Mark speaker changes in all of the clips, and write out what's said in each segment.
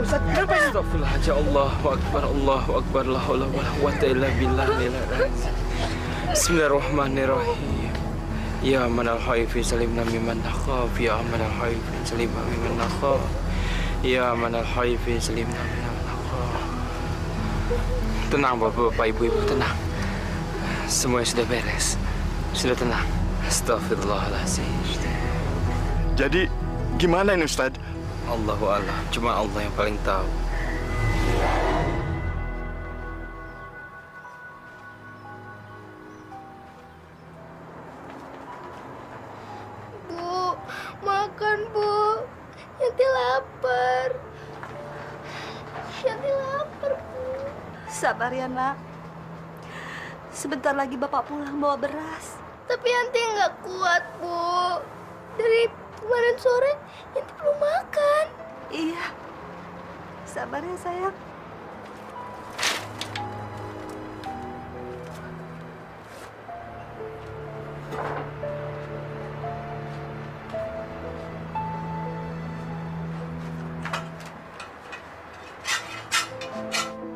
Speaker 1: Ustaz? Kenapa ini?
Speaker 2: Astagfirullahaladzim. Allahu Akbar, Allahu Akbar. La haula wala quwwata illa billah. Bismillahirrahmanirrahim. Ya manal khaifi salimna mimman nakhaf. Ya manal khaifi salimna mimman nakhaf. Ya manal khaifi salimna mimman nakhaf. Tenang Bapak, Ibu, tenang. Semuanya sudah beres. Sudah tenang. Astagfirullahaladzim.
Speaker 1: Jadi, gimana ini Ustaz?
Speaker 2: Allahu a'lam. Cuma Allah yang paling tahu.
Speaker 3: Bu, makan Bu. Yanti lapar. Yanti lapar Bu.
Speaker 4: Sabar ya nak. Sebentar lagi bapak pulang bawa beras.
Speaker 3: Tapi Yanti nggak kuat Bu. Dari kemarin sore Yanti belum makan.
Speaker 4: Iya. Sabar ya sayang.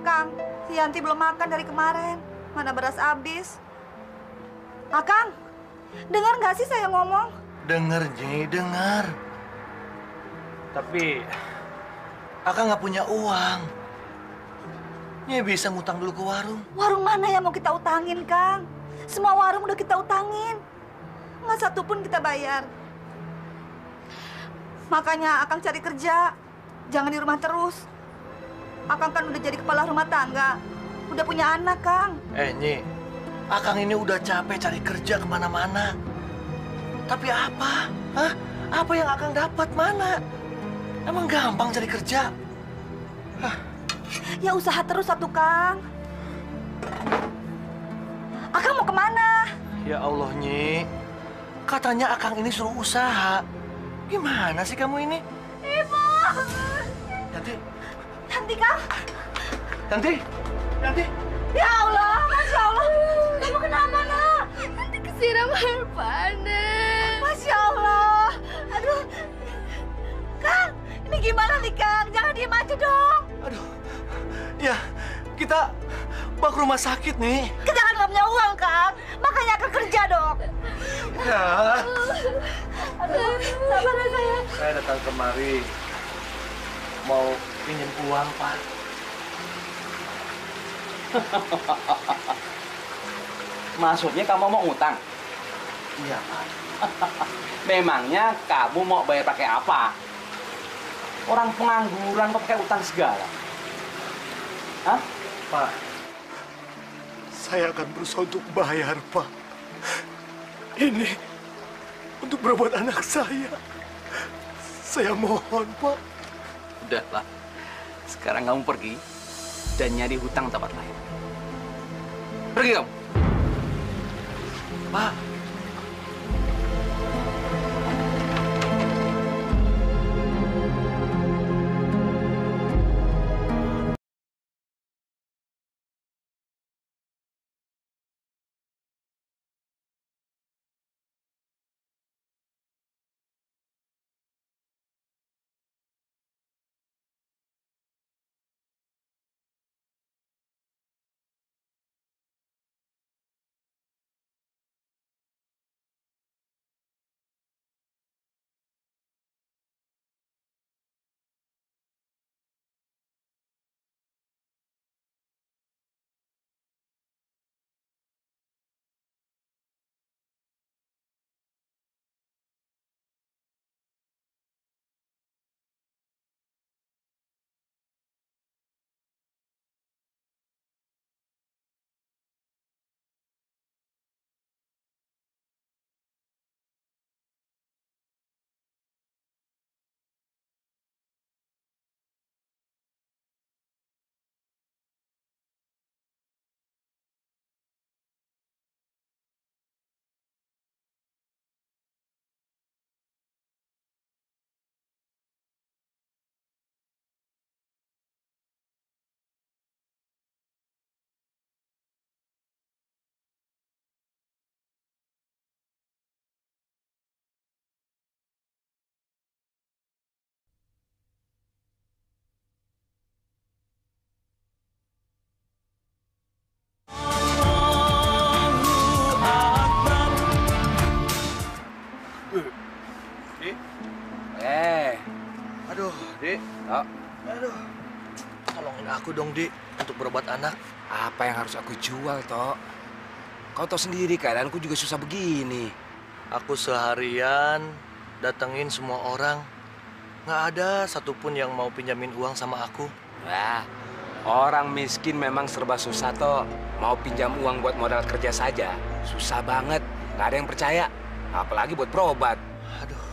Speaker 4: Kang, si Yanti belum makan dari kemarin. Mana beras habis. Akang, dengar nggak sih saya ngomong?
Speaker 5: Dengar, Nyi, dengar. Tapi Akang nggak punya uang. Nyi bisa ngutang dulu ke warung.
Speaker 4: Warung mana yang mau kita utangin, Kang? Semua warung udah kita utangin. Nggak satu pun kita bayar. Makanya Akang cari kerja. Jangan di rumah terus. Akang kan udah jadi kepala rumah tangga. Udah punya anak, Kang.
Speaker 5: Nyi, Akang ini udah capek cari kerja kemana-mana. Tapi apa? Hah? Apa yang Akang dapat mana? Emang gampang cari kerja? Hah?
Speaker 4: Ya usaha terus satu, Kang. Akang mau kemana?
Speaker 5: Ya Allah, Nyi. Katanya Akang ini suruh usaha. Gimana sih kamu ini?
Speaker 4: Ibu!
Speaker 5: Yanti,
Speaker 4: Yanti, Kang.
Speaker 5: Yanti, Yanti.
Speaker 4: Ya Allah, Masya Allah. Kamu kenapa, nak?
Speaker 3: Yanti kesiram air panas.
Speaker 4: Masya Allah. Aduh. Kang, ini gimana nih, Kang? Jangan diem aja dong.
Speaker 5: Aduh, ya kita bawa ke rumah sakit nih.
Speaker 4: Kita kan nggak punya uang, Kang. Makanya Kang kerja dong.
Speaker 5: Ya.
Speaker 4: Aduh, sabar ya, sayang.
Speaker 5: Saya datang kemari mau pinjam uang, Pak.
Speaker 6: Maksudnya kamu mau ngutang?
Speaker 5: Iya, Pak.
Speaker 6: Memangnya kamu mau bayar pakai apa? Orang pengangguran kok pakai utang segala? Hah?
Speaker 1: Pak, saya akan berusaha untuk bayar, Pak. Ini untuk berobat anak saya. Saya mohon, Pak.
Speaker 6: Udahlah. Sekarang kamu pergi dan nyari hutang tempat lain. Pergi kamu.
Speaker 5: Pak, aku dong, Dik, untuk berobat anak.
Speaker 7: Apa yang harus aku jual, Tok? Kau tahu sendiri keadaanku juga susah begini.
Speaker 5: Aku seharian datengin semua orang. Nggak ada satupun yang mau pinjamin uang sama aku.
Speaker 7: Wah, orang miskin memang serba susah, Tok. Mau pinjam uang buat modal kerja saja, susah banget. Nggak ada yang percaya, apalagi buat berobat.
Speaker 5: Aduh,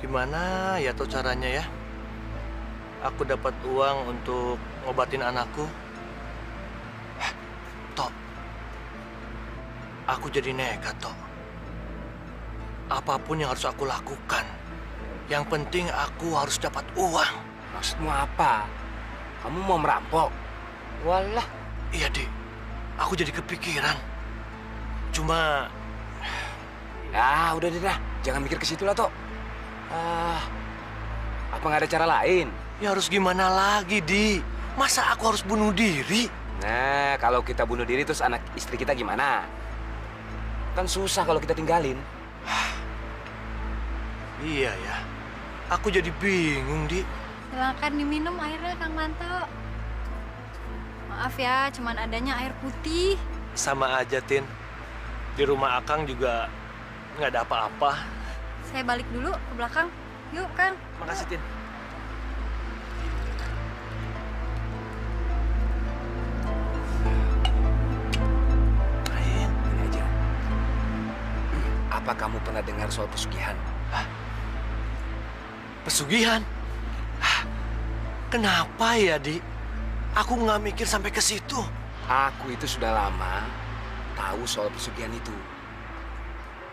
Speaker 5: gimana ya tuh caranya ya? Aku dapat uang untuk ngobatin anakku. Tok, aku jadi nekat, Tok. Apapun yang harus aku lakukan, yang penting aku harus dapat uang.
Speaker 7: Maksudmu apa? Kamu mau merampok?
Speaker 2: Walah,
Speaker 5: Iya, Dik. Aku jadi kepikiran. Cuma,
Speaker 7: Ya, udah deh dah. Jangan mikir ke situ lah, Tok. Apa nggak ada cara lain?
Speaker 5: ya harus gimana lagi, Di? Masa aku harus bunuh diri?
Speaker 7: Nah, kalau kita bunuh diri terus anak istri kita gimana? Kan susah kalau kita tinggalin.
Speaker 5: Iya ya. Aku jadi bingung, Di.
Speaker 8: Silakan diminum airnya, Kang Manto. Maaf ya, cuman adanya air putih.
Speaker 5: Sama aja, Tin. Di rumah Akang juga nggak ada apa-apa.
Speaker 8: Saya balik dulu ke belakang. Yuk, Kang.
Speaker 5: Makasih, Tin.
Speaker 7: Main, ini aja. Apa kamu pernah dengar soal pesugihan?
Speaker 5: Pesugihan? Kenapa ya, Di? Aku nggak mikir sampai ke situ.
Speaker 7: Aku itu sudah lama tahu soal pesugihan itu.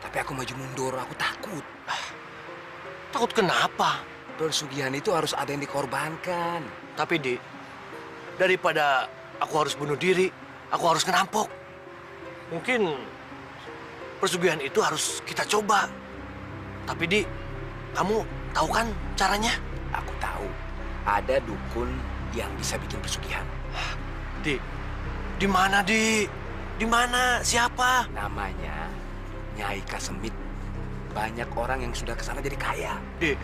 Speaker 7: Tapi aku maju mundur, aku takut.
Speaker 5: Takut kenapa?
Speaker 7: Pesugihan itu harus ada yang dikorbankan.
Speaker 5: Tapi, Di, daripada aku harus bunuh diri, aku harus ngerampok. Mungkin pesugihan itu harus kita coba. Tapi, Di, kamu tahu kan caranya?
Speaker 7: Aku tahu, ada dukun yang bisa bikin pesugihan.
Speaker 5: Di mana, Di? Di mana? Siapa?
Speaker 7: Namanya Nyai Kasemit. Banyak orang yang sudah kesana jadi kaya.
Speaker 5: Di,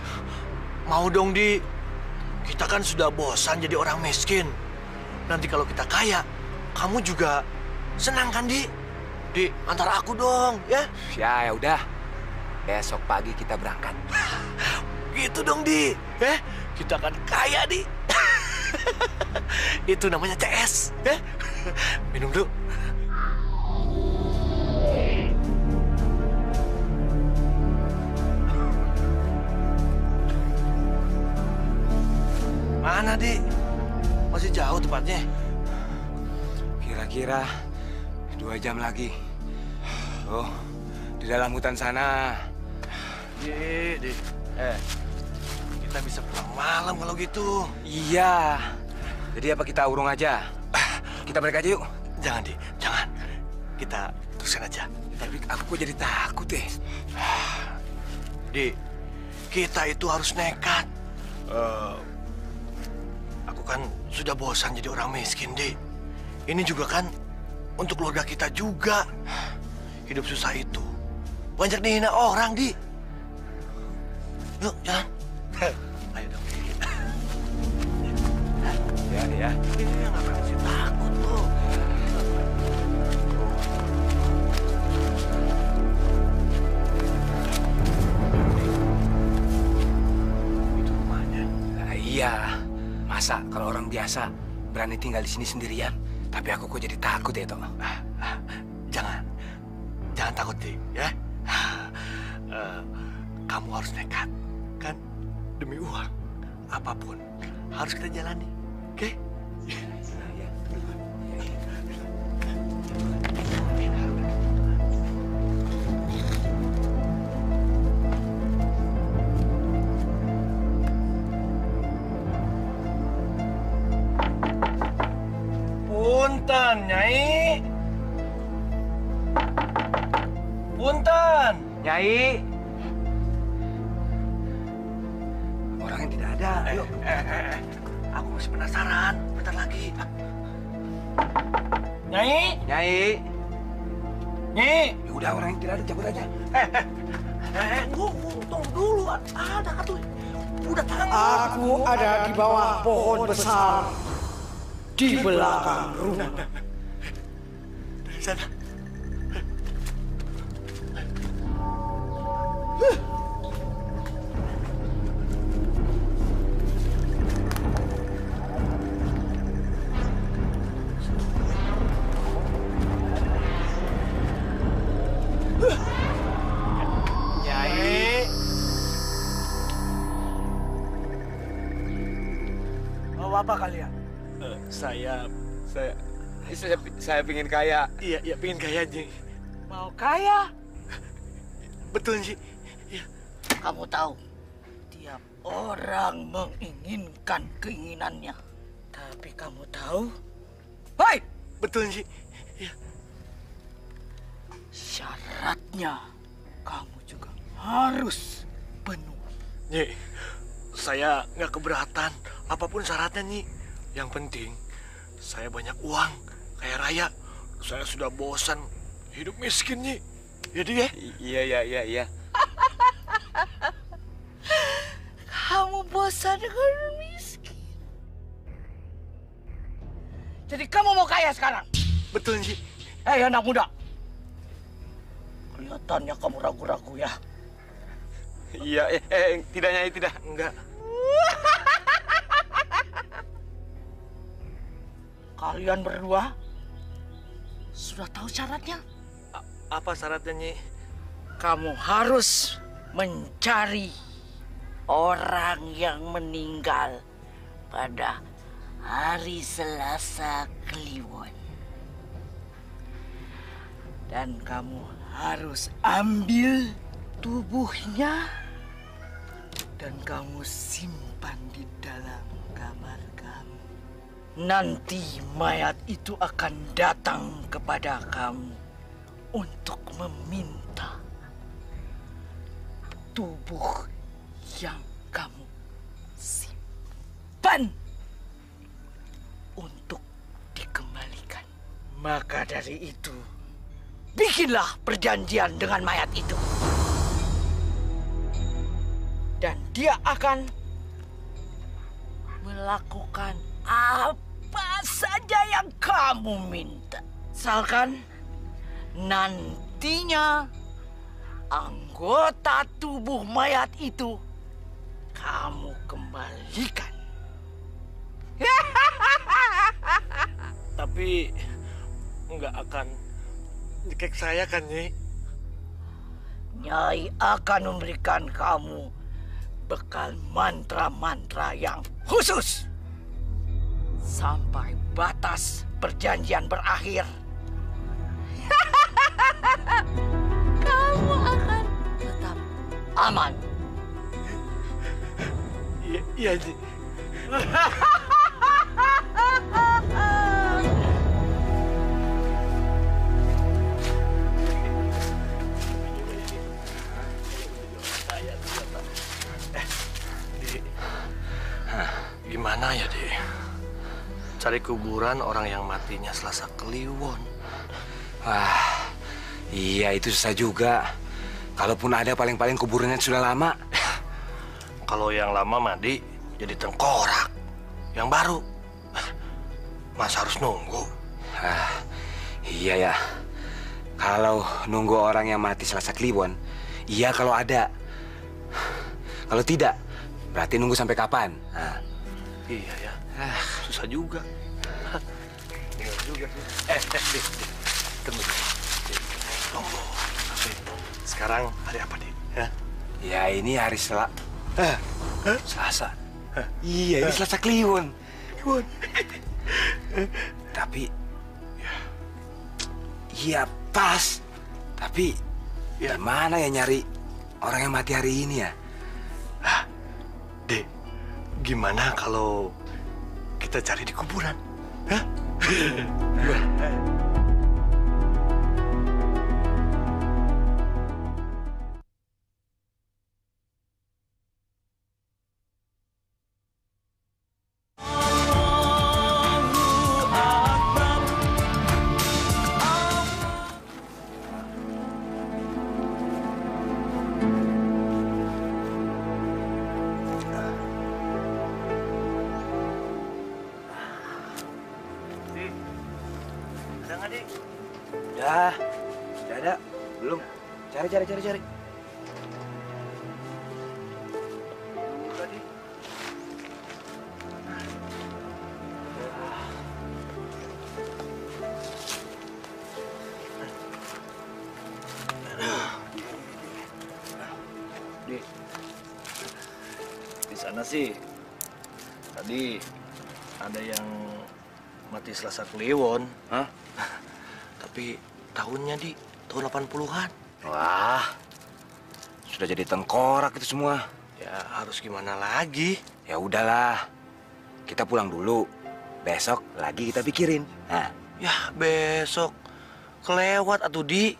Speaker 5: mau dong, Di. Kita kan sudah bosan jadi orang miskin. Nanti kalau kita kaya, kamu juga senang kan, Di? Di, antar aku dong, ya?
Speaker 7: Ya udah. Besok pagi kita berangkat.
Speaker 5: Gitu dong, Di. Kita akan kaya, Di. Itu namanya CS, ya? Minum dulu. Mana, Di? Masih jauh tempatnya?
Speaker 7: Kira-kira 2 jam lagi. Oh, di dalam hutan sana.
Speaker 5: Di. Kita bisa pulang malam kalau gitu.
Speaker 7: Iya. Jadi apa kita urung aja? Kita balik aja yuk.
Speaker 5: Jangan, Di. Jangan. Kita teruskan aja.
Speaker 7: Tapi aku kok jadi takut deh.
Speaker 5: Di, kita itu harus nekat. Aku kan sudah bosan jadi orang miskin, Di. Ini juga kan untuk keluarga kita juga. Hidup susah itu banyak dihina orang, Di. Yuk, jalan. Ayo dong.
Speaker 7: Ya.
Speaker 5: Ini ngapain sih takut lo? Itu rumahnya.
Speaker 7: Nah, iya. Masa kalau orang biasa berani tinggal di sini sendirian? Tapi aku kok jadi takut ya, Tok.
Speaker 5: Jangan takut, Di, ya. Kamu harus nekat, kan? Demi uang, apapun harus kita jalani, oke? Punten, Nyai. Punten.
Speaker 7: Nyai. Orangnya tidak ada. Ayo.
Speaker 5: Aku masih penasaran. Bentar lagi. Nyai.
Speaker 7: Nyai.
Speaker 5: Nyai.
Speaker 7: Ya udah, orangnya tidak ada, cabut aja.
Speaker 5: Tunggu dulu. Ada tuh. Udah tangguh.
Speaker 9: Aku ada di bawah pohon besar di belakang rumah.
Speaker 1: Dari sana.
Speaker 5: Nyai. Mau apa kalian?
Speaker 1: Saya
Speaker 7: pingin kaya.
Speaker 1: iya pengen kaya, Nyi.
Speaker 5: Mau kaya?
Speaker 1: Betul, Nyi.
Speaker 9: Kamu tahu, tiap orang menginginkan keinginannya. Tapi kamu tahu,
Speaker 5: Hei!
Speaker 1: Betul, Nyi.
Speaker 9: syaratnya kamu juga harus penuh.
Speaker 1: Nyi, saya nggak keberatan apapun syaratnya, Nyi. Yang penting, saya banyak uang, kaya raya. Saya sudah bosan hidup miskin, Nyi. Jadi ya?
Speaker 7: Iya.
Speaker 9: Kamu bosan dengan miskin. Jadi kamu mau kaya sekarang?
Speaker 1: Betul, Nyi.
Speaker 9: Hei anak muda, kelihatannya kamu ragu-ragu ya.
Speaker 7: Iya, tidak Nyai, tidak.
Speaker 1: Enggak.
Speaker 9: Kalian berdua sudah tahu syaratnya?
Speaker 1: Apa syaratnya, Nyi?
Speaker 9: Kamu harus mencari orang yang meninggal pada hari Selasa Kliwon. Dan kamu harus ambil tubuhnya dan kamu simpan di dalam kamar kamu. Nanti mayat itu akan datang kepada kamu untuk meminta tubuh yang kamu simpan untuk dikembalikan. Maka dari itu, bikinlah perjanjian dengan mayat itu. Dan dia akan melakukan apa saja yang kamu minta. Misalkan nantinya anggota tubuh mayat itu kamu kembalikan.
Speaker 1: Tapi nggak akan nyekek saya kan, Nyi?
Speaker 9: Nyai akan memberikan kamu bekal mantra-mantra yang khusus sampai batas perjanjian berakhir. Kamu akan tetap aman.
Speaker 1: Iya, Nyi. Gimana ya, Dek? Cari kuburan orang yang matinya Selasa Kliwon.
Speaker 7: Wah, iya itu susah juga. Kalaupun ada paling-paling kuburannya sudah lama.
Speaker 1: Kalau yang lama mati jadi tengkorak. Yang baru, masa harus nunggu?
Speaker 7: Iya ya. Kalau nunggu orang yang mati Selasa Kliwon, iya kalau ada. Kalau tidak, berarti nunggu sampai kapan?
Speaker 1: Iya ya, susah juga. Benar juga sih. Dik. Tunggu. Tunggu. Sekarang hari apa, Dik?
Speaker 7: Ya ini hari Selasa. Iya, ini Selasa Kliwon. Tapi, iya pas. Tapi, gimana ya nyari orang yang mati hari ini ya?
Speaker 1: Dek, gimana kalau kita cari di kuburan?
Speaker 7: Belum. Cari.
Speaker 5: Di sana sih tadi ada yang mati Selasa Kliwon.
Speaker 7: Hah?
Speaker 5: Tapi tahunnya tahun 80-an.
Speaker 7: Wah, sudah jadi tengkorak itu semua.
Speaker 5: Ya harus gimana lagi?
Speaker 7: Ya udahlah, kita pulang dulu. Besok lagi kita pikirin. Nah,
Speaker 5: Ya besok kelewat atuh Di.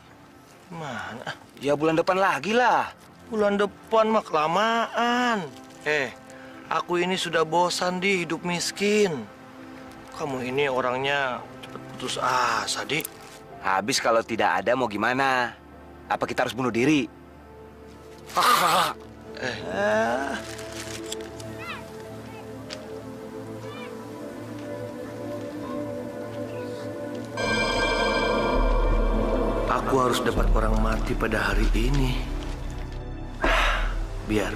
Speaker 5: Mana?
Speaker 7: ya bulan depan lagi lah.
Speaker 5: Bulan depan mah kelamaan. Aku ini sudah bosan Di hidup miskin. Kamu ini orangnya cepet putus asa Di.
Speaker 7: Habis kalau tidak ada mau gimana? Apa kita harus bunuh diri?
Speaker 5: Aku harus dapat orang mati pada hari ini. Biar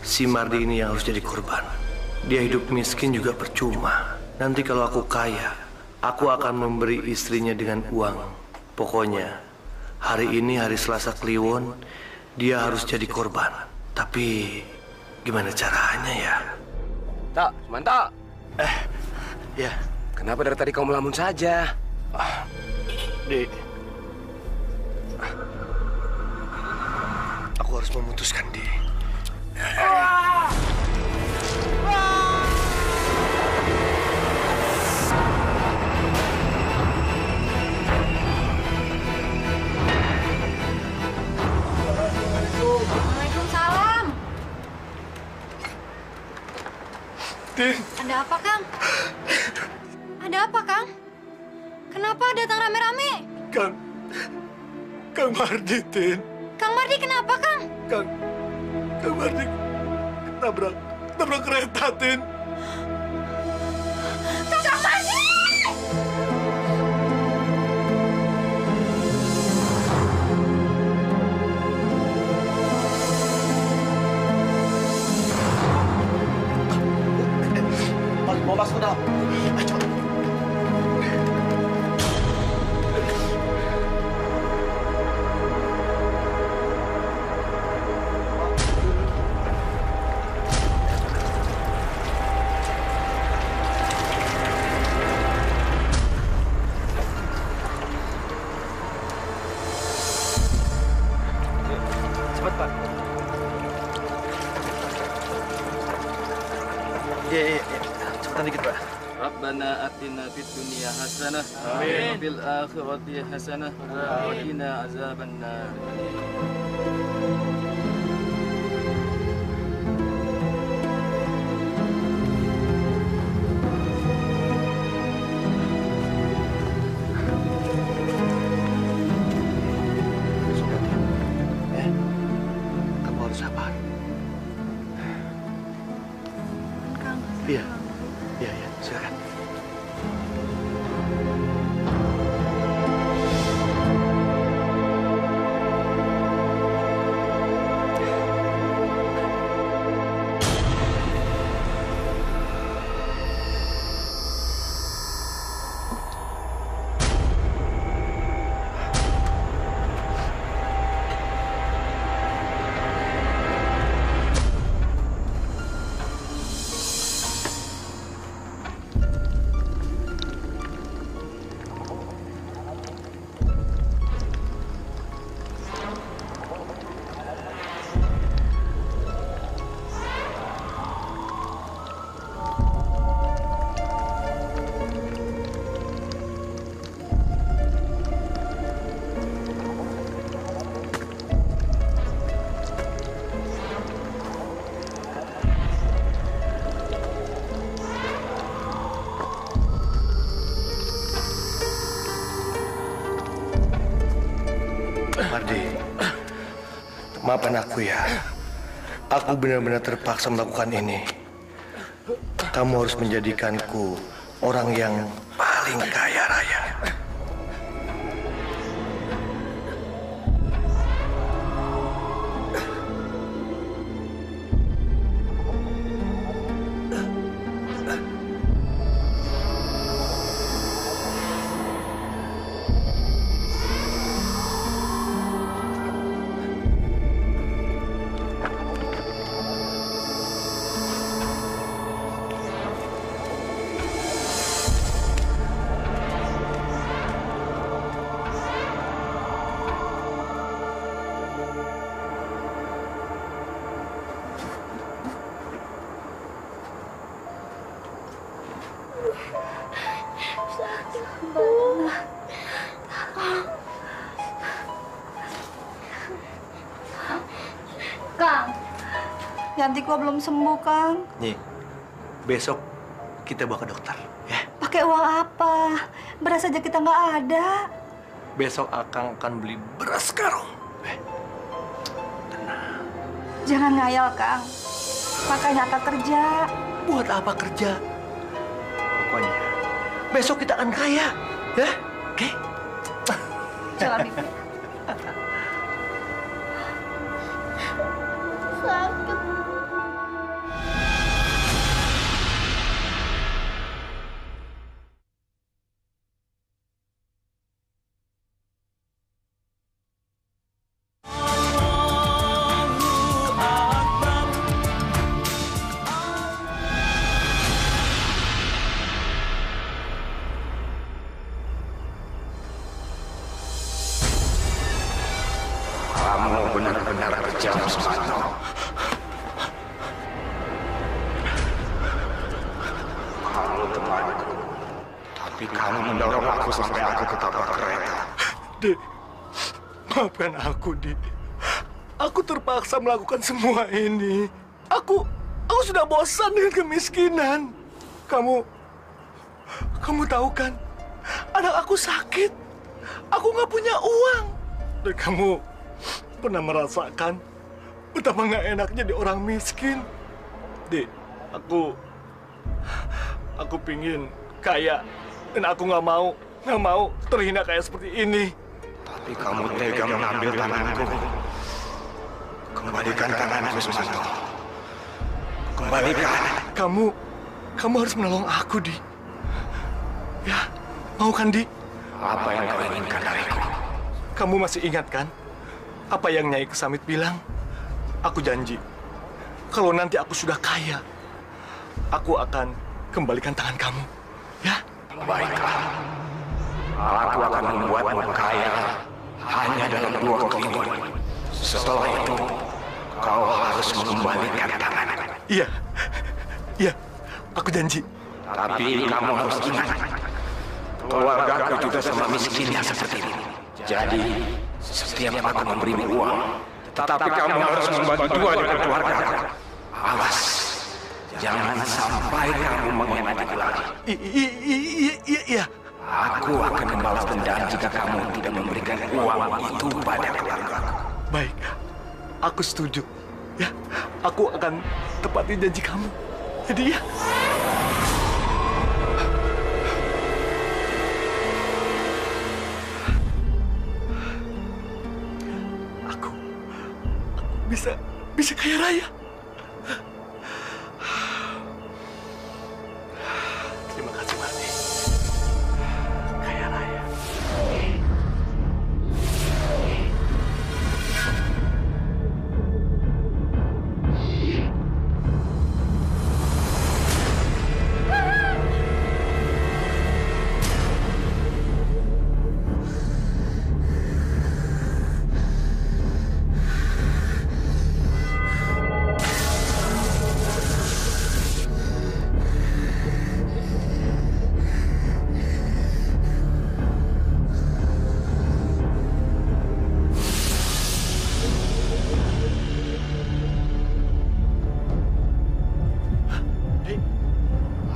Speaker 5: si Mardi ini yang harus jadi korban. Dia hidup miskin juga percuma. Nanti kalau aku kaya, aku akan memberi istrinya dengan uang. Pokoknya hari ini hari Selasa Kliwon, dia harus jadi korban. Tapi gimana caranya ya?
Speaker 7: Tak, mantap.
Speaker 5: Ya,
Speaker 7: Kenapa dari tadi kau melamun saja?
Speaker 5: Di. Aku harus memutuskan, Di.
Speaker 8: Waalaikumsalam.
Speaker 1: Tin,
Speaker 8: Ada apa, Kang? Ada apa, Kang? Kenapa datang rame-rame?
Speaker 1: Kang Mardi, Tin.
Speaker 8: Kang Mardi kenapa, Kang?
Speaker 1: Kang Mardi tabrak kereta, Tin.
Speaker 8: Kang Mardi!
Speaker 5: Mau masuk ke dalam. Ayo, cepat.
Speaker 7: Cepat, Pak.
Speaker 5: Iya. Cepetan dikit, Pak.
Speaker 2: Rabbana atina fid dunya hasanah wa fil akhirati hasanah wa qina azabannar.
Speaker 5: Kamu harus sabar.
Speaker 8: Kang.
Speaker 5: Iya, silakan. Mardi, maafkan aku ya. Aku benar-benar terpaksa melakukan ini. Kamu harus menjadikanku orang yang paling kaya raya.
Speaker 4: Jantiku belum sembuh, Kang.
Speaker 5: Nyi, besok kita bawa ke dokter, ya.
Speaker 4: Pakai uang apa? Beras aja kita nggak ada.
Speaker 5: Besok Akang akan beli beras karung. Tenang.
Speaker 4: Jangan ngayal, Kang. Makanya Akang kerja.
Speaker 5: Buat apa kerja? Pokoknya besok kita akan kaya, ya? Oke?
Speaker 4: Jalan Ibu.
Speaker 3: Sakit.
Speaker 7: Kamu benar-benar kejam, Sumanto. Kamu temanku, tapi kamu mendorong aku sampai aku ketabrak kereta.
Speaker 1: Dek, maafkan aku, Dek. Aku terpaksa melakukan semua ini. Aku sudah bosan dengan kemiskinan. Kamu tahu kan, anak aku sakit. Aku nggak punya uang. Dan kamu pernah merasakan betapa nggak enaknya di orang miskin. Dek, aku pingin kaya. Dan aku nggak mau terhina kayak seperti ini.
Speaker 7: Tapi kamu tega mengambil tanganku. Kembalikan tanganku, Sumanto. Kembalikan.
Speaker 1: Kamu harus menolong aku, Di. Ya, mau kan, Di?
Speaker 7: Apa yang kau inginkan dariku?
Speaker 1: Kamu masih ingat kan? Apa yang Nyai Kesamit bilang? Aku janji, kalau nanti aku sudah kaya, aku akan kembalikan tangan kamu. Ya?
Speaker 7: Baiklah. Aku akan membuatmu kaya hanya dalam 2 waktu ini. Setelah itu, kau harus mengembalikan tanganku.
Speaker 1: Iya, aku janji.
Speaker 7: Tapi kamu harus ingat, keluargaku juga sama miskinnya seperti ini. Jadi, setiap aku memberimu uang, tetapi kamu harus membagi 2 dengan keluargaku. Awas, jangan sampai kamu mengkhianatiku lagi.
Speaker 1: Iya.
Speaker 7: Aku akan membalas dendam jika kamu tidak memberikan uang itu pada keluargaku.
Speaker 1: Baik, aku setuju. Ya, aku akan tepati janji kamu. Jadi ya. Aku bisa kaya raya. Terima kasih, Marni. Kaya raya.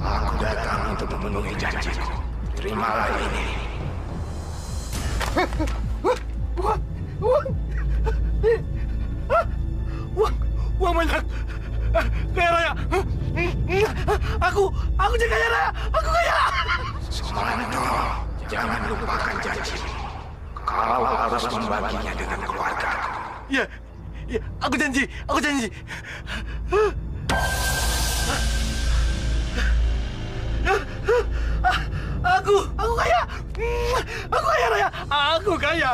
Speaker 7: Aku datang untuk memenuhi janjiku. Terimalah ini.
Speaker 1: Uang banyak. Kaya raya. Aku jadi kaya raya. Aku kaya.
Speaker 7: Sumanto, jangan lupakan janjimu. Kau harus membaginya dengan keluargaku.
Speaker 1: Iya, aku janji. Aku kaya. Aku kaya raya. Aku kaya.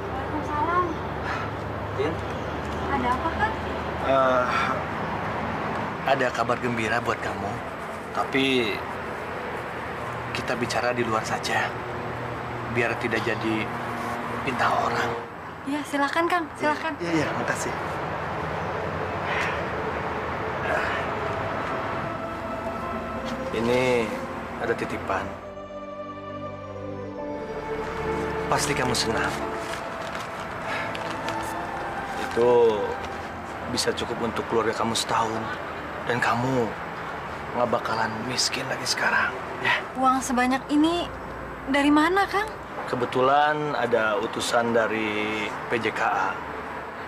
Speaker 8: Waalaikumsalam.
Speaker 5: Din,
Speaker 8: Ada apa, Kang?
Speaker 5: ada kabar gembira buat kamu. Tapi kita bicara di luar saja. Biar tidak jadi pinta orang.
Speaker 8: Iya, silakan, Kang. Silakan.
Speaker 5: Iya, makasih. Ini ada titipan. Pasti kamu senang itu bisa cukup untuk keluarga kamu setahun. Dan kamu nggak bakalan miskin lagi sekarang, ya.
Speaker 8: Uang sebanyak ini dari mana, Kang?
Speaker 5: Kebetulan ada utusan dari PJKA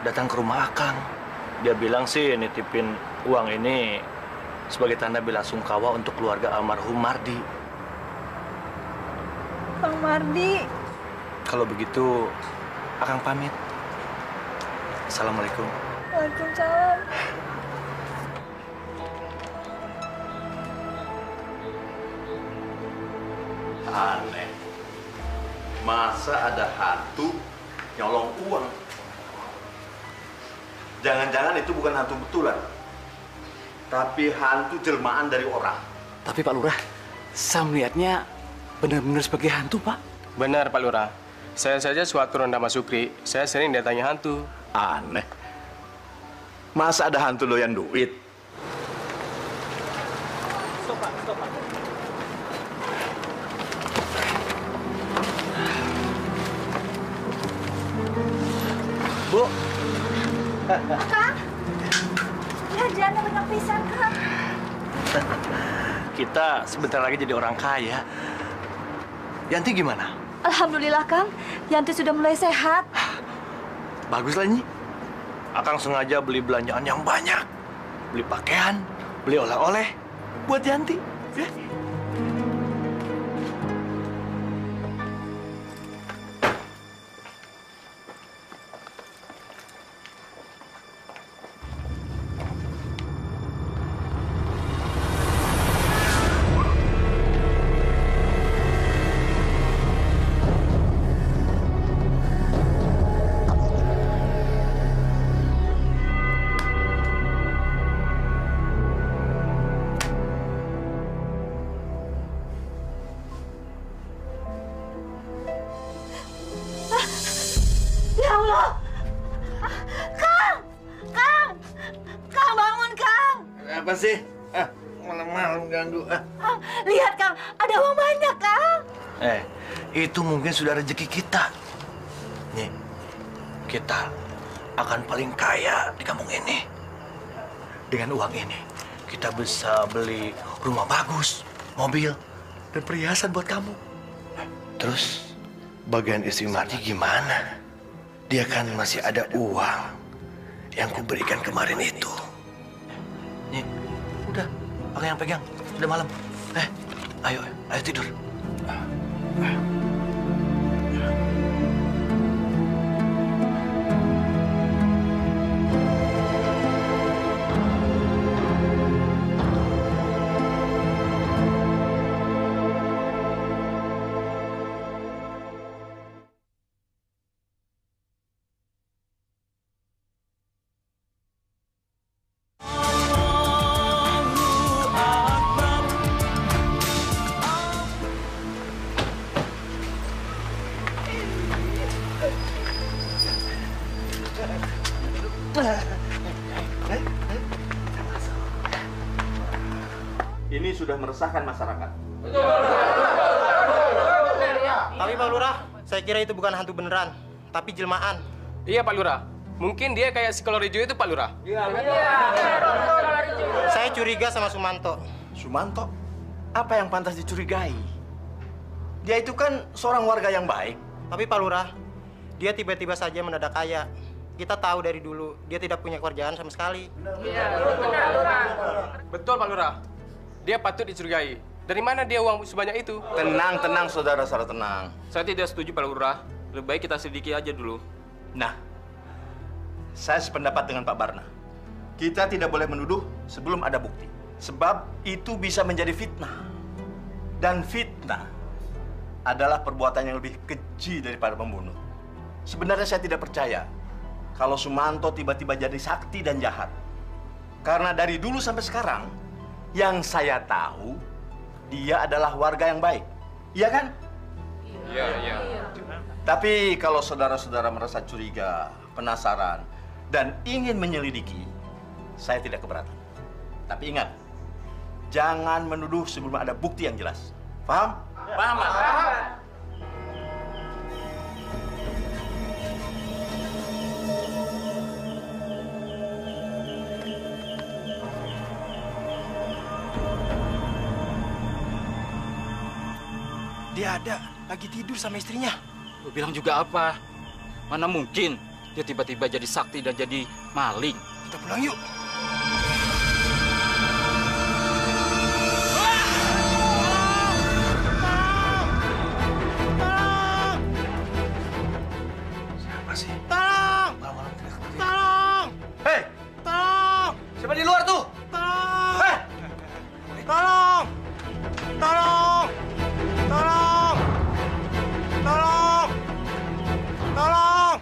Speaker 5: datang ke rumah Akang. Dia bilang sih nitipin uang ini sebagai tanda bela sungkawa untuk keluarga almarhum Mardi.
Speaker 8: Kang Mardi.
Speaker 5: Kalau begitu, Akang pamit. Assalamualaikum.
Speaker 8: Waalaikumsalam.
Speaker 10: Aneh. Masa ada hantu nyolong uang? Jangan-jangan itu bukan hantu betulan, tapi hantu jelmaan dari orang.
Speaker 6: Tapi Pak Lurah, saya melihatnya benar-benar sebagai hantu, Pak.
Speaker 2: Benar, Pak Lurah. Saya saja sewaktu ronda Mas Sukri, saya sering datangi hantu.
Speaker 10: Aneh. Masa ada hantu doyan duit?
Speaker 6: Stop, Pak.
Speaker 5: Bu.
Speaker 4: Kang, belanjaannya banyak pisan, Kang.
Speaker 5: Kita sebentar lagi jadi orang kaya. Yanti gimana?
Speaker 4: Alhamdulillah, Kang. Yanti sudah mulai sehat.
Speaker 5: Bagus lah, Nyi. Akang sengaja beli belanjaan yang banyak. Beli pakaian, beli oleh-oleh buat Yanti. Ya.
Speaker 4: Ya Allah! Kang! Kang! Kang, bangun, Kang!
Speaker 10: Apa sih? Malam-malam ganggu.
Speaker 4: Kang, lihat, Kang. Ada uang banyak, Kang.
Speaker 5: Itu mungkin sudah rezeki kita. Nih, kita akan paling kaya di kampung ini. Dengan uang ini, kita bisa beli rumah bagus, mobil, dan perhiasan buat kamu. Terus, bagian istri Mardi gimana? Dia kan masih ada uang yang kuberikan kemarin itu. Nih, udah, aku yang pegang. Udah malam. Ayo tidur.
Speaker 10: Ini sudah meresahkan masyarakat.
Speaker 11: Tapi Pak Lurah, saya kira itu bukan hantu beneran, tapi jelmaan.
Speaker 2: Iya, Pak Lurah. Mungkin dia kayak si Kolor Hijau itu, Pak Lurah.
Speaker 11: Saya curiga sama Sumanto.
Speaker 10: Sumanto? Apa yang pantas dicurigai? Dia itu kan seorang warga yang baik.
Speaker 11: Tapi Pak Lurah, dia tiba-tiba saja mendadak kaya. Kita tahu dari dulu, dia tidak punya kerjaan sama sekali.
Speaker 2: Betul, Pak Lurah. Dia patut dicurigai. Dari mana dia uang sebanyak itu?
Speaker 10: Tenang, saudara-saudara, tenang.
Speaker 2: Saya tidak setuju, Pak Lurah. Lebih baik kita selidiki aja dulu.
Speaker 10: Nah, saya sependapat dengan Pak Barna. Kita tidak boleh menuduh sebelum ada bukti. Sebab itu bisa menjadi fitnah. Dan fitnah adalah perbuatan yang lebih keji daripada membunuh. Sebenarnya saya tidak percaya kalau Sumanto tiba-tiba jadi sakti dan jahat. Karena dari dulu sampai sekarang, yang saya tahu, dia adalah warga yang baik. Iya kan?
Speaker 2: Iya.
Speaker 10: Tapi kalau saudara-saudara merasa curiga, penasaran, dan ingin menyelidiki, saya tidak keberatan. Tapi ingat, jangan menuduh sebelum ada bukti yang jelas. Paham? Paham.
Speaker 11: Dia ada, lagi tidur sama istrinya.
Speaker 12: Lu bilang juga apa? Mana mungkin dia tiba-tiba jadi sakti dan jadi maling.
Speaker 11: Kita pulang yuk.
Speaker 5: Siapa sih?
Speaker 11: Tolong!
Speaker 5: Malam-malam teriak-teriak.
Speaker 11: Tolong!
Speaker 5: Hei!
Speaker 11: Tolong!
Speaker 5: Siapa di luar tuh?
Speaker 11: Tolong!
Speaker 5: Hei!
Speaker 11: Tolong! Tolong! Tolong! Tolong! Tolong!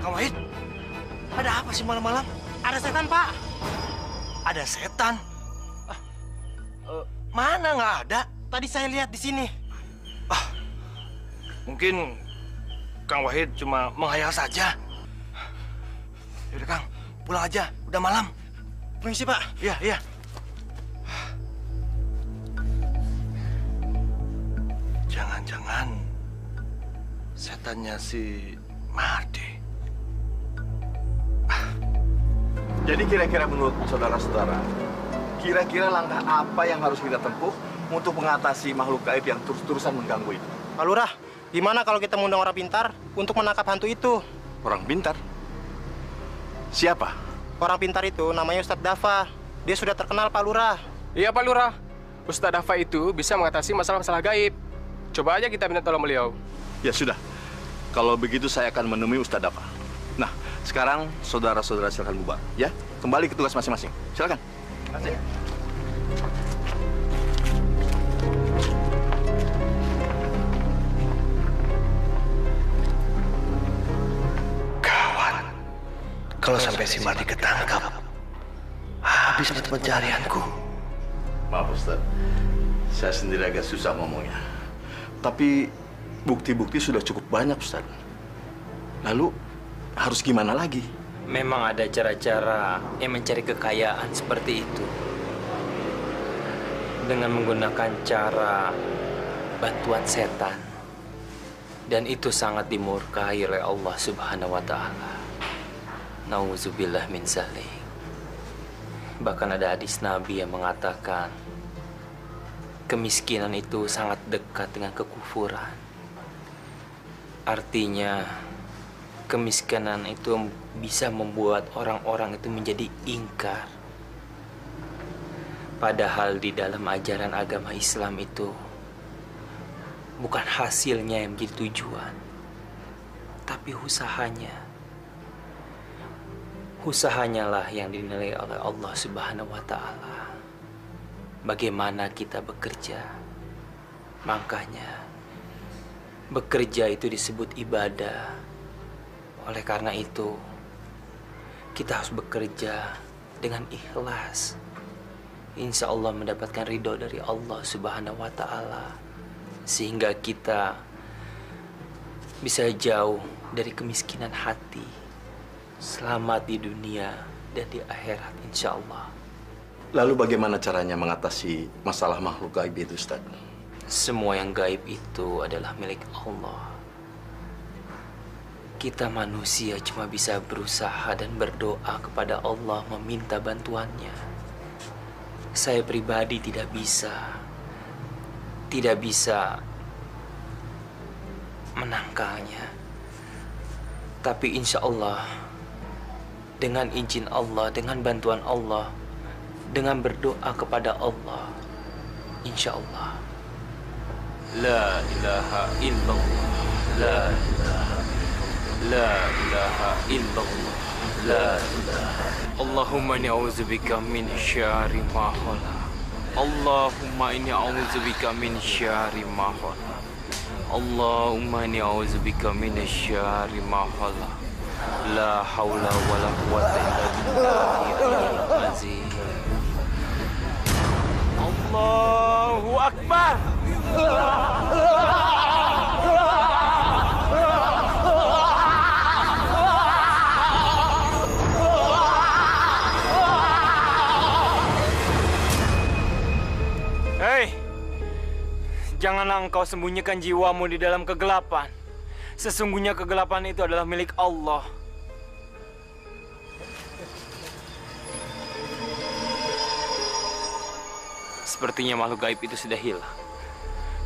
Speaker 5: Kang Wahid, ada apa sih malam-malam?
Speaker 11: Ada setan, Pak.
Speaker 5: Ada setan? Mana nggak ada?
Speaker 11: Tadi saya lihat di sini.
Speaker 5: Mungkin Kang Wahid cuma menghayal saja. Yaudah Kang, pulang aja. Udah malam.
Speaker 11: Permisi, Pak.
Speaker 5: Iya, iya. Jangan-jangan setannya si Mardi.
Speaker 10: Jadi kira-kira menurut saudara-saudara, kira-kira langkah apa yang harus kita tempuh untuk mengatasi makhluk gaib yang terus-terusan mengganggu itu?
Speaker 11: Pak Lurah, gimana kalau kita mengundang orang pintar untuk menangkap hantu itu?
Speaker 10: Orang pintar? Siapa?
Speaker 11: Orang pintar itu namanya Ustadz Dafa. Dia sudah terkenal, Pak Lurah.
Speaker 13: Iya, Pak Lurah. Ustadz Dafa itu bisa mengatasi masalah-masalah gaib. Coba aja kita minta tolong beliau.
Speaker 10: Ya sudah. Kalau begitu saya akan menemui Ustadz Dafa. Nah, sekarang saudara-saudara silakan bubar, ya. Kembali ke tugas masing-masing. Silakan.
Speaker 5: Terima kasih. Gawat. Kalau sampai si Mardi ketangkap, habis mata pencarianku.
Speaker 10: Maaf Ustaz, saya sendiri agak susah ngomongnya. Tapi bukti-bukti sudah cukup banyak Ustaz. Lalu harus gimana lagi?
Speaker 2: Memang ada cara-cara yang mencari kekayaan seperti itu. Dengan menggunakan cara bantuan setan. Dan itu sangat dimurkai oleh Allah Subhanahu wa Ta'ala. Nauzubillah min zalik. Bahkan ada hadis Nabi yang mengatakan kemiskinan itu sangat dekat dengan kekufuran. Artinya kemiskinan itu bisa membuat orang-orang itu menjadi ingkar. Padahal di dalam ajaran agama Islam itu bukan hasilnya yang menjadi tujuan, tapi usahanya. Usahanya lah yang dinilai oleh Allah Subhanahu wa Ta'ala. Bagaimana kita bekerja. Makanya bekerja itu disebut ibadah. Oleh karena itu kita harus bekerja dengan ikhlas. Insya Allah mendapatkan ridho dari Allah Subhanahu wa Ta'ala. Sehingga kita bisa jauh dari kemiskinan hati. Selamat di dunia dan di akhirat insya Allah.
Speaker 10: Lalu bagaimana caranya mengatasi masalah makhluk gaib itu Ustaz?
Speaker 2: Semua yang gaib itu adalah milik Allah. Kita manusia cuma bisa berusaha dan berdoa kepada Allah meminta bantuannya. Saya pribadi tidak bisa menangkalnya. Tapi insya Allah, dengan izin Allah, dengan bantuan Allah, dengan berdoa kepada Allah, insya Allah. La ilaha illallah, la ilaha illallah, la ilaha illallah, la ilaha. Allahumma inni a'udzubika min syarri ma khalaq. Allahumma inni a'udzubika min syarri ma khalaq. Allahumma inni a'udzubika min syarri ma khalaq. La haula wala quwwata illa billahil azim. Allahu akbar. Hei, janganlah engkau sembunyikan jiwamu di dalam kegelapan. Sesungguhnya kegelapan itu adalah milik Allah. Sepertinya makhluk gaib itu sudah hilang.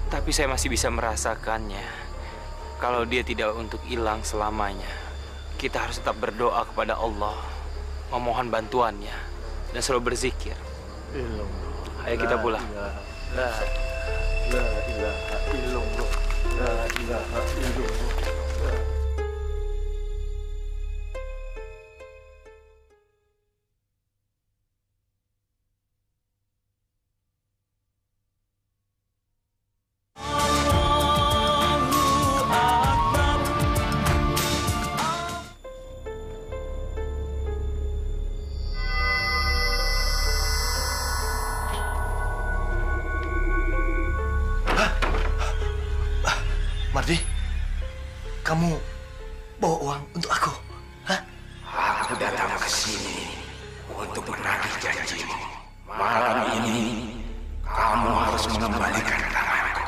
Speaker 2: Tapi saya masih bisa merasakannya. Kalau dia tidak untuk hilang selamanya, kita harus tetap berdoa kepada Allah, memohon bantuannya, dan selalu berzikir. Ayo kita pulang.
Speaker 5: La ilaha illallah. La ilaha illallah. Mardi, kamu bawa uang untuk aku? Hah?
Speaker 7: Aku datang ke sini untuk menagih janjimu. Malam ini kamu harus mengembalikan tanganku.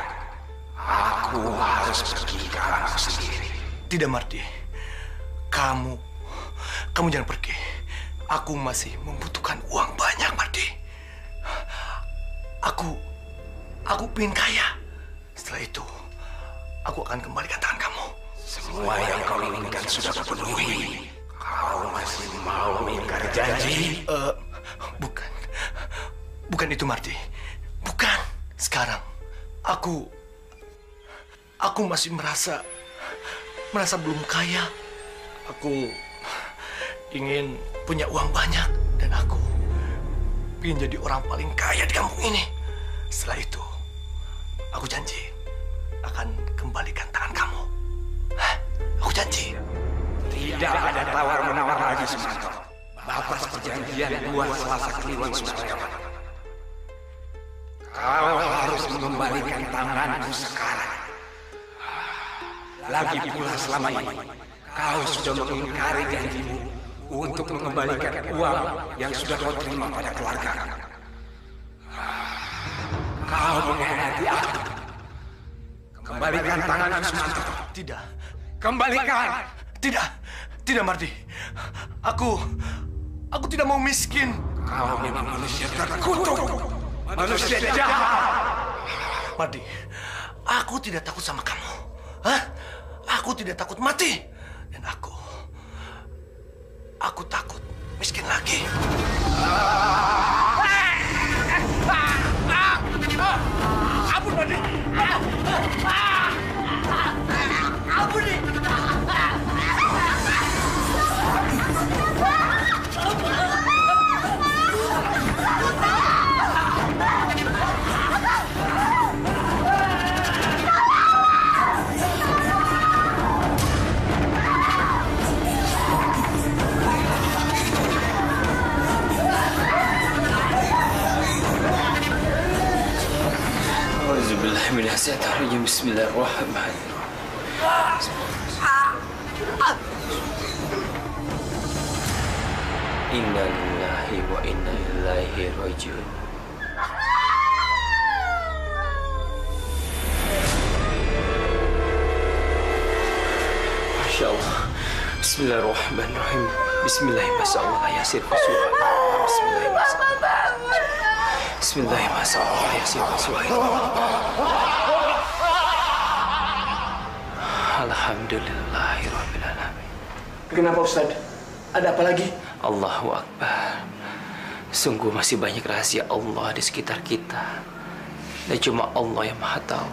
Speaker 7: Aku harus pergi ke alamku sendiri.
Speaker 5: Tidak, Mardi. Kamu jangan pergi. Aku masih membutuhkan uang banyak, Mardi. Aku ingin kaya. Setelah itu, aku akan kembalikan tangan kamu.
Speaker 7: Semua yang kau inginkan sudah kupenuhi. Kau masih mau mengingkari janji?
Speaker 5: Bukan itu, Mardi. Bukan. Sekarang, aku masih merasa belum kaya. Aku ingin punya uang banyak dan aku ingin jadi orang paling kaya di kampung ini. Setelah itu, aku janji akan kembalikan tangan kamu. Hah? Aku janji.
Speaker 7: Tidak ada tawar-menawar lagi, Sumanto. Batas perjanjian 2 Selasa Kliwon sudah lewat. Kau harus mengembalikan tanganku sekarang. Lagi pula selama ini, kau sudah mengingkari janjimu untuk mengembalikan uang yang sudah kau terima pada keluarga. Kau mengkhianati aku. Kembalikan tanganku, Sumanto.
Speaker 5: Tidak.
Speaker 7: Kembalikan.
Speaker 5: Tidak, Mardi. Aku tidak mau miskin.
Speaker 7: Kau memang manusia terkutuk. Manusia jahat.
Speaker 5: Mardi, aku tidak takut sama kamu. Hah? Aku tidak takut mati. Dan aku takut miskin lagi. Ampun, Mardi. Ampun, nih.
Speaker 2: Bismillahirrahmanirrahim. Bismillahirrahmanirrahim. Inna lillahi wa inna ilaihi rajiun. Masya Allah. Bismillahirrahmanirrahim. Bismillahirrahmanirrahim. Alhamdulillahirrahmanirrahim.
Speaker 5: Kenapa, Ustaz? Ada apa lagi?
Speaker 2: Allahu Akbar. Sungguh masih banyak rahasia Allah di sekitar kita. Dan cuma Allah yang Maha Tahu.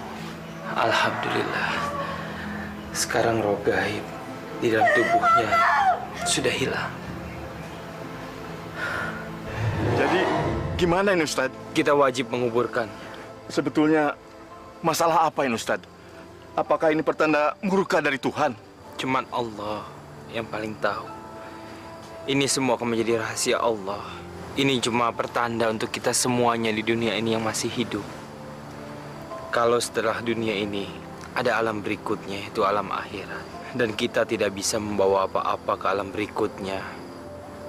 Speaker 2: Alhamdulillah. Sekarang roh gaib di dalam tubuhnya sudah hilang.
Speaker 10: Jadi gimana ini, Ustaz?
Speaker 2: Kita wajib menguburkan.
Speaker 10: Sebetulnya masalah apa ini, Ustaz? Apakah ini pertanda murka dari Tuhan?
Speaker 2: Cuman Allah yang paling tahu. Ini semua akan menjadi rahasia Allah. Ini cuma pertanda untuk kita semuanya di dunia ini yang masih hidup. Kalau setelah dunia ini ada alam berikutnya, yaitu alam akhirat. Dan kita tidak bisa membawa apa-apa ke alam berikutnya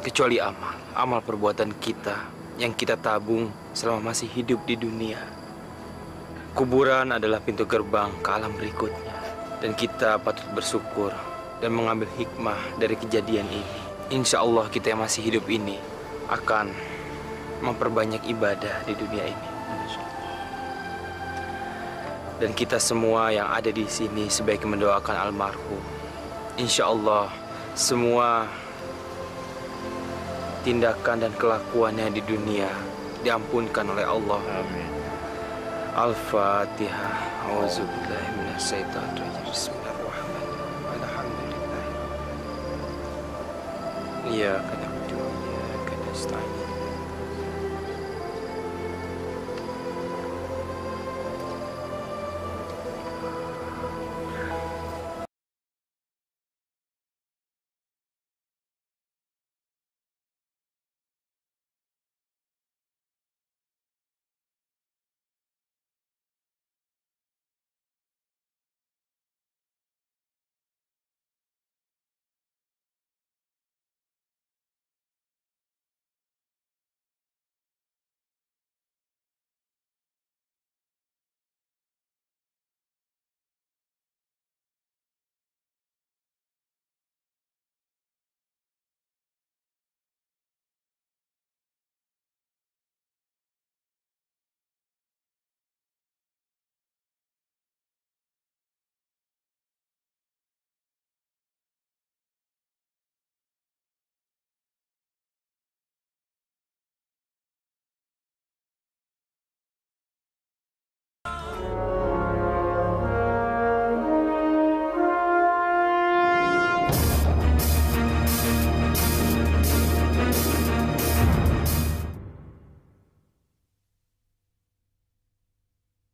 Speaker 2: kecuali amal perbuatan kita yang kita tabung selama masih hidup di dunia. Kuburan adalah pintu gerbang ke alam berikutnya. Dan kita patut bersyukur dan mengambil hikmah dari kejadian ini. Insya Allah kita yang masih hidup ini akan memperbanyak ibadah di dunia ini. Dan kita semua yang ada di sini sebaiknya mendoakan almarhum. Insya Allah semua tindakan dan kelakuannya di dunia diampunkan oleh Allah.
Speaker 10: Amin.
Speaker 2: Al-Fatihah. Auzubillahi minasyaitonir rajim. Bismillahirrahmanirrahim. Alhamdulillah. Iyyaka na'budu wa iyyaka nasta'in.